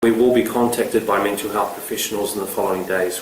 We will be contacted by mental health professionals in the following days.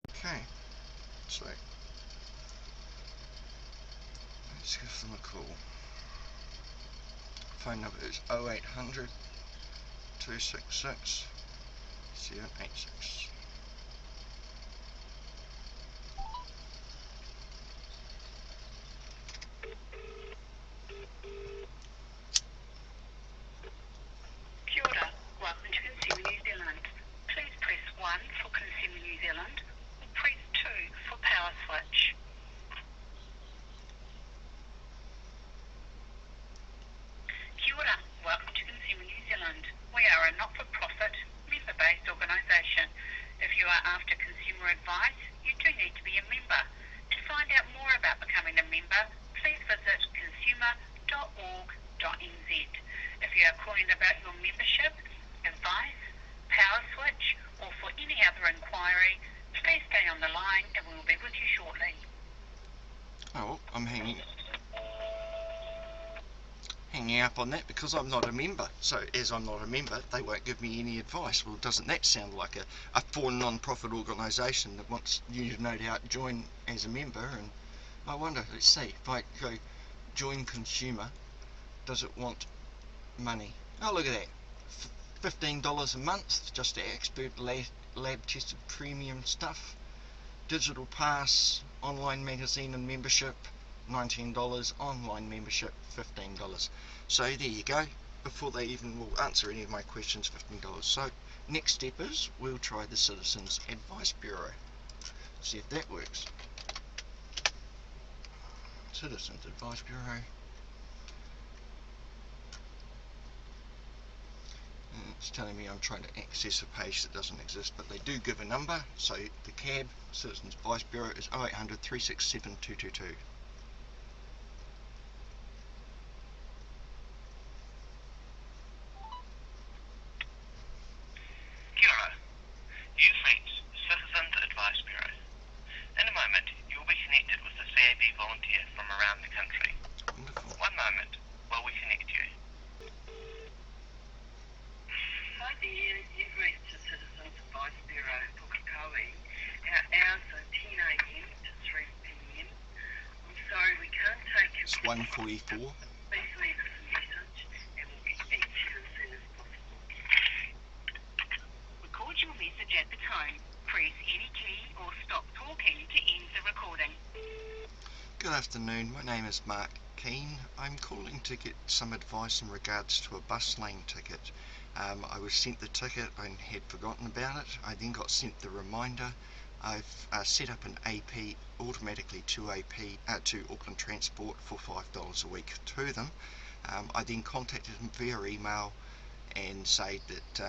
Okay, so let's give them a call. Phone number is 0800 266 786. Kia ora. Welcome to Consumer New Zealand. Please press 1 for Consumer New Zealand or press 2 for Power Switch. Kia ora. Welcome to Consumer New Zealand. We are a not-for-profit, member-based organisation. If you are after consumer advice, you do need to be a member. To find out more about becoming a member, please visit consumer.org.nz. If you are calling about your membership, advice, power switch, or for any other inquiry, please stay on the line and we will be with you shortly. Oh, I'm hanging up on that because I'm not a member. So as I'm not a member, they won't give me any advice. Well, doesn't that sound like a foreign non-profit organisation that wants you to no doubt join as a member? And I wonder, let's see, if I go join consumer, does it want money? Oh, look at that, $15 a month, just expert lab tested premium stuff. Digital pass, online magazine and membership, $19, online membership, $15. So there you go. Before they even will answer any of my questions, $15. So next step is we'll try the Citizens Advice Bureau. See if that works. Citizens Advice Bureau. And it's telling me I'm trying to access a page that doesn't exist, but they do give a number. So the C.A.B, Citizens Advice Bureau, is 0800 367 222. Kia ora. You've reached Citizens Advice Bureau. In a moment, you will be connected with a C.A.B volunteer from around the country. Wonderful. One moment while we connect you. Hi there, you've reached the Citizens Advice Bureau for Kakawi. Our hours are 10 a.m. to 3 p.m. I'm sorry we can't take your It's 1:44. Please leave us a message and we'll get back to you as soon as possible. Record your message at the tone. Press any key or stop talking to end the recording. Good afternoon, my name is Mark Keane. I'm calling to get some advice in regards to a bus lane ticket. I was sent the ticket and had forgotten about it. I then got sent the reminder. I've set up an AP automatically to Auckland Transport for $5 a week to them. I then contacted them via email and say that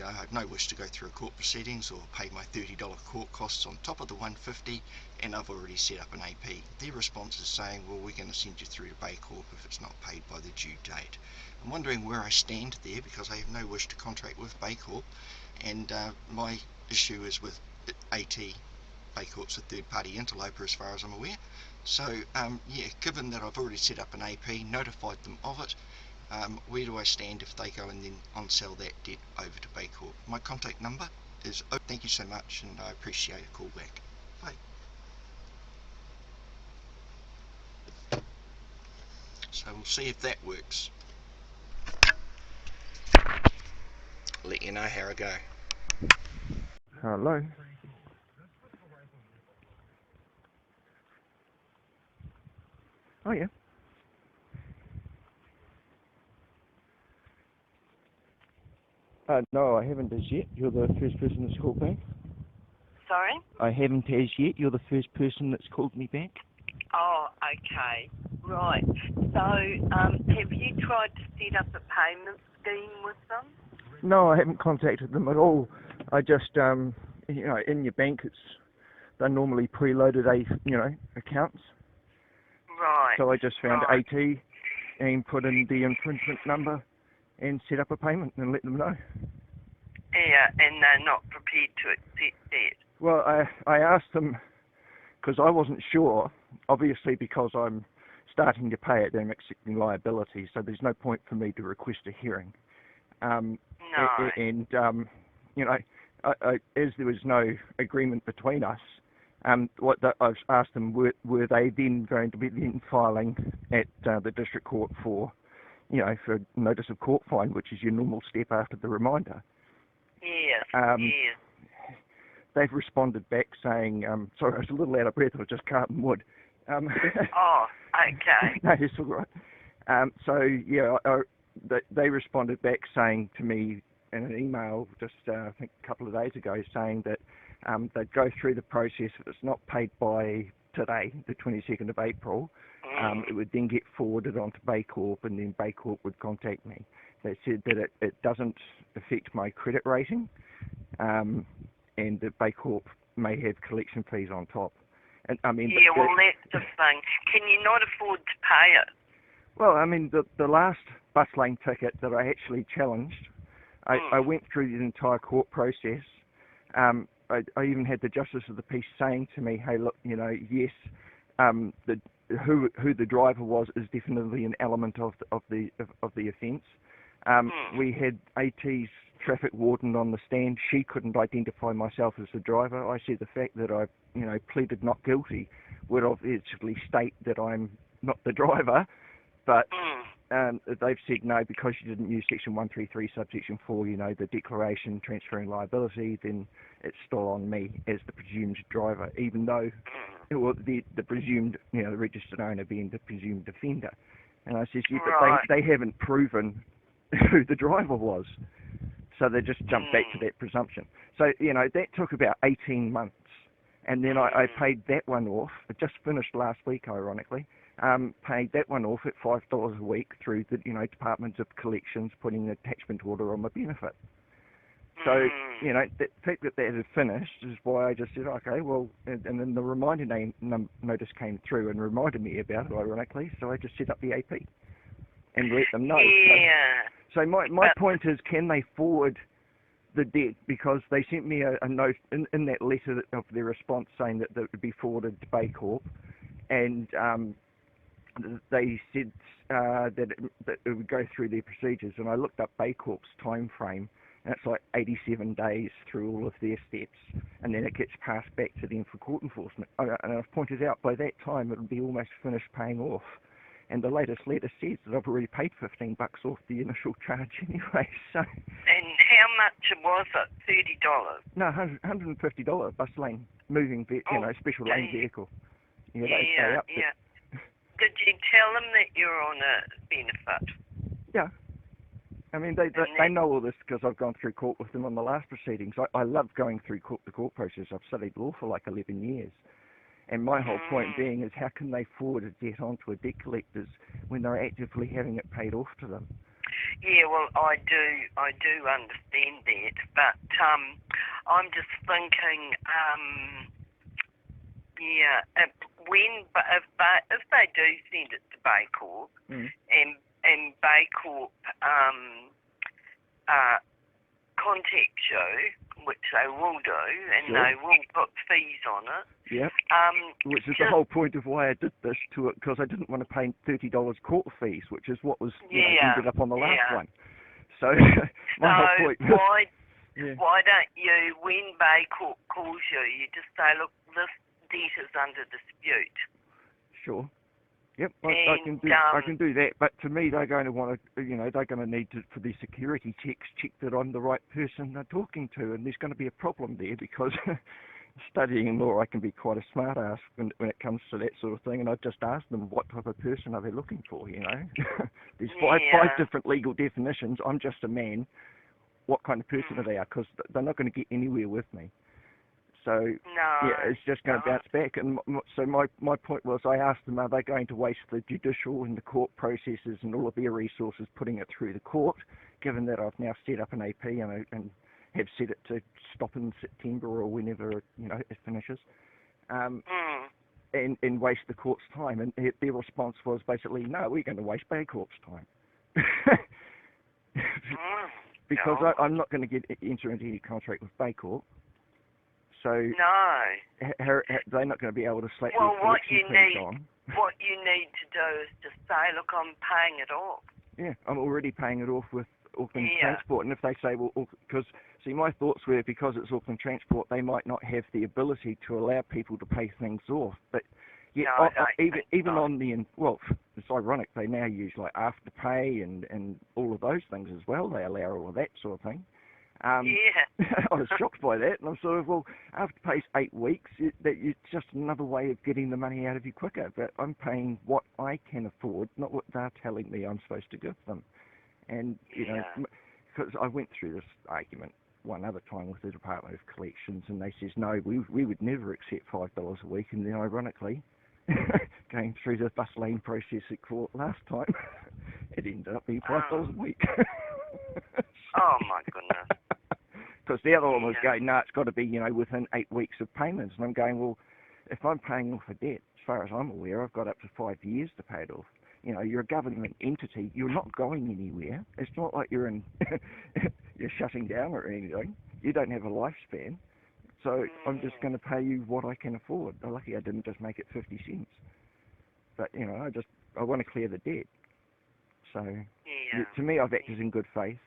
I have no wish to go through court proceedings or pay my $30 court costs on top of the $150, and I've already set up an AP. Their response is saying, well, we're going to send you through to Bay Corp if it's not paid by the due date. I'm wondering where I stand there because I have no wish to contract with Bay Corp, and my issue is with AT. Bay Corp's a third-party interloper as far as I'm aware. So yeah, given that I've already set up an AP, notified them of it, where do I stand if they go and then on-sell that debt over to Bay Corp? My contact number is... Oh, thank you so much, and I appreciate a call back. Bye. So we'll see if that works. Let you know how I go. Hello. Oh yeah. No, I haven't as yet. You're the first person that's called back. Sorry? I haven't as yet. You're the first person that's called me back. Oh, okay. Right. So, have you tried to set up a payment scheme with them? No, I haven't contacted them at all. I just, in your bank, they're normally preloaded, accounts. Right. So I just found right. AT and put in the infringement number and set up a payment and let them know. Yeah, and they're not prepared to accept that. Well, I asked them, because I wasn't sure, obviously because I'm starting to pay it, I'm accepting liability, so there's no point for me to request a hearing. No. And you know, as there was no agreement between us, I've asked them, were they then going to be then filing at the district court for, you know, for notice of court fine, which is your normal step after the reminder. Yes, yes. They've responded back saying, sorry, I was a little out of breath, I was just carting wood. Oh, okay. No, it's all right. So, yeah, they responded back saying to me in an email just, I think, a couple of days ago, saying that they'd go through the process. If it's not paid by today, the 22nd of April, it would then get forwarded on to Baycorp, and then Baycorp would contact me. They said that it doesn't affect my credit rating, and that Baycorp may have collection fees on top. And I mean, yeah, well, that's the thing. Can you not afford to pay it? Well, I mean, the last bus lane ticket that I actually challenged, I went through the entire court process. I even had the Justice of the Peace saying to me, hey, look, you know, yes, who the driver was is definitely an element of the offence. We had AT's traffic warden on the stand. She couldn't identify myself as the driver. I said the fact that I, you know, pleaded not guilty would obviously state that I'm not the driver, but they've said no, because you didn't use section 133 subsection 4, you know, the declaration transferring liability, then it's still on me as the presumed driver, even though the presumed, you know, the registered owner being the presumed offender. And I said, yeah, but they haven't proven who the driver was. So they just jumped back to that presumption. So, you know, that took about 18 months. And then I paid that one off. It just finished last week, ironically. Paid that one off at $5 a week through the, you know, Department of Collections, putting an attachment order on my benefit. So, you know, the fact that had finished is why I just said, okay, well, and then the reminder notice came through and reminded me about it, ironically, so I just set up the AP and let them know. Yeah. So my point is, can they forward the debt? Because they sent me a note in that letter of their response saying that it would be forwarded to Baycorp, and they said that it would go through their procedures. And I looked up Baycorp's time frame, and it's like 87 days through all of their steps, and then it gets passed back to them for court enforcement. And I've pointed out by that time it would be almost finished paying off. And the latest letter says that I've already paid $15 off the initial charge anyway. So. And how much was it? $30? No, $150 bus lane moving, you know, special lane vehicle. Yeah. Did you tell them that you're on a benefit? Yeah. I mean, they know all this because I've gone through court with them on the last proceedings. I love going through the court process. I've studied law for like 11 years. And my whole point being is, how can they forward a debt onto a debt collectors when they're actively having it paid off to them? Yeah, well, I do understand that, but I'm just thinking, if they do send it to Baycorp, and Baycorp contact you, which they will do, and they will put fees on it. Yep. Which is the whole point of why I did this to it, because I didn't want to pay $30 court fees, which is what was ended up on the last one. So my whole point. Why don't you, when Baycorp calls you, you just say, look, this debt is under dispute. Sure. Yep, I can do that, but to me they're going to want to, you know, they're going to need to, for their security checks, check that I'm the right person they're talking to, and there's going to be a problem there because studying law I can be quite a smart ass when it comes to that sort of thing, and I just ask them what type of person are they looking for, you know. There's five different legal definitions. I'm just a man. What kind of person are they? Because they're not going to get anywhere with me. So, it's just going to bounce back. And so my point was, I asked them, are they going to waste the judicial and the court processes and all of their resources putting it through the court, given that I've now set up an AP and have set it to stop in September or whenever, you know, it finishes. and waste the court's time. And their response was basically, no, we're going to waste Baycorp's time. Because I'm not going to enter into any contract with Baycorp. So no. They're not going to be able to slap Well, their collection fees on. What you need to do is just say, look, I'm paying it off. Yeah, I'm already paying it off with Auckland Transport. And if they say, well, because, see, my thoughts were because it's Auckland Transport, they might not have the ability to allow people to pay things off. But yeah, even on the, well, it's ironic, they now use like Afterpay and all of those things as well. They allow all of that sort of thing. I was shocked by that, and I'm sort of, well, Afterpay's 8 weeks. It's just another way of getting the money out of you quicker. But I'm paying what I can afford, not what they're telling me I'm supposed to give them. And, you know, because I went through this argument one other time with the Department of Collections, and they says, no, we would never accept $5 a week. And then, ironically, going through the bus lane process at court last time, it ended up being $5 a week. Oh, my goodness. Because the other one was going, no, it's got to be, you know, within 8 weeks of payments. And I'm going, well, if I'm paying off a debt, as far as I'm aware, I've got up to 5 years to pay it off. You know, you're a government entity. You're not going anywhere. It's not like you're you're shutting down or anything. You don't have a lifespan. So I'm just going to pay you what I can afford. I'm lucky I didn't just make it 50 cents. But, you know, I want to clear the debt. So to me, I've acted in good faith.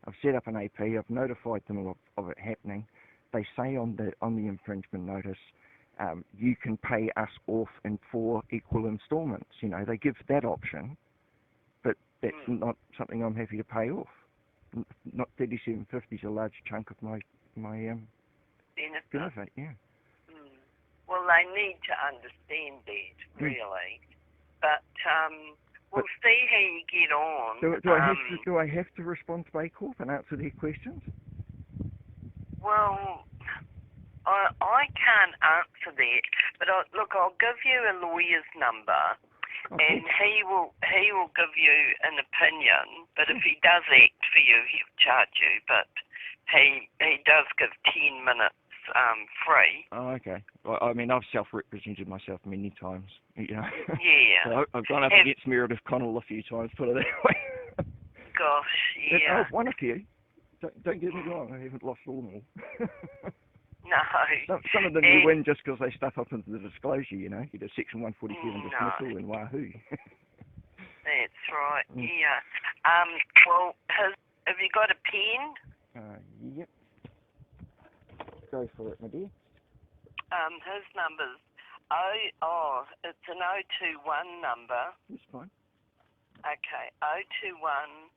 I've set up an AP. I've notified them of it happening. They say on the infringement notice, you can pay us off in 4 equal instalments. You know, they give that option, but that's not something I'm happy to pay off. Not $37.50 is a large chunk of my benefit. Yeah. Well, they need to understand that, really. But we'll see how you get on. Do I have to respond to Baycorp and answer their questions? Well, I can't answer that, but look, I'll give you a lawyer's number, and he will give you an opinion. But if he does act for you, he'll charge you. But he does give 10 minutes free. Oh, okay. Well, I mean, I've self-represented myself many times. You know. Yeah. So I've gone up against Meredith Connell a few times. Put it that way. Gosh, yeah. I've won a few. Don't get me wrong. I haven't lost all of them. No. Some of them you win just because they stuff up into the disclosure, you know. You do Section 147 dismissal and wahoo. That's right, yeah. Well, have you got a pen? Yep. Go for it, my dear. His number's it's an 021 number. That's fine. Okay, 021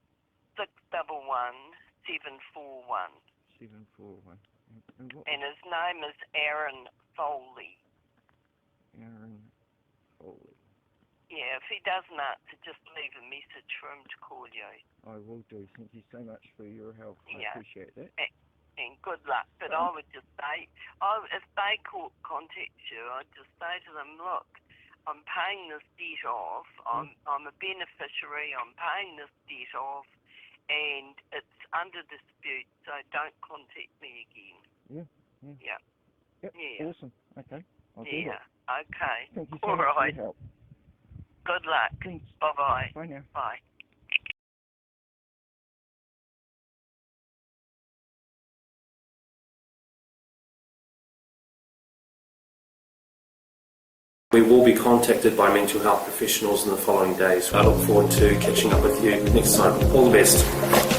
611 741. 741. And his name is Aaron Foley. Aaron Foley. Yeah, if he doesn't answer, just leave a message for him to call you. I will do. Thank you so much for your help. I appreciate that. And good luck. But I would just say, if Baycorp contacts you, I'd just say to them, look, I'm paying this debt off. I'm a beneficiary. I'm paying this debt off. And it's under dispute, so don't contact me again. Yeah. Awesome. Okay. I'll do that. Okay. Thank you so much for your help. Good luck. Thanks. Bye-bye. Bye now. Bye. We will be contacted by mental health professionals in the following days. I look forward to catching up with you next time. All the best.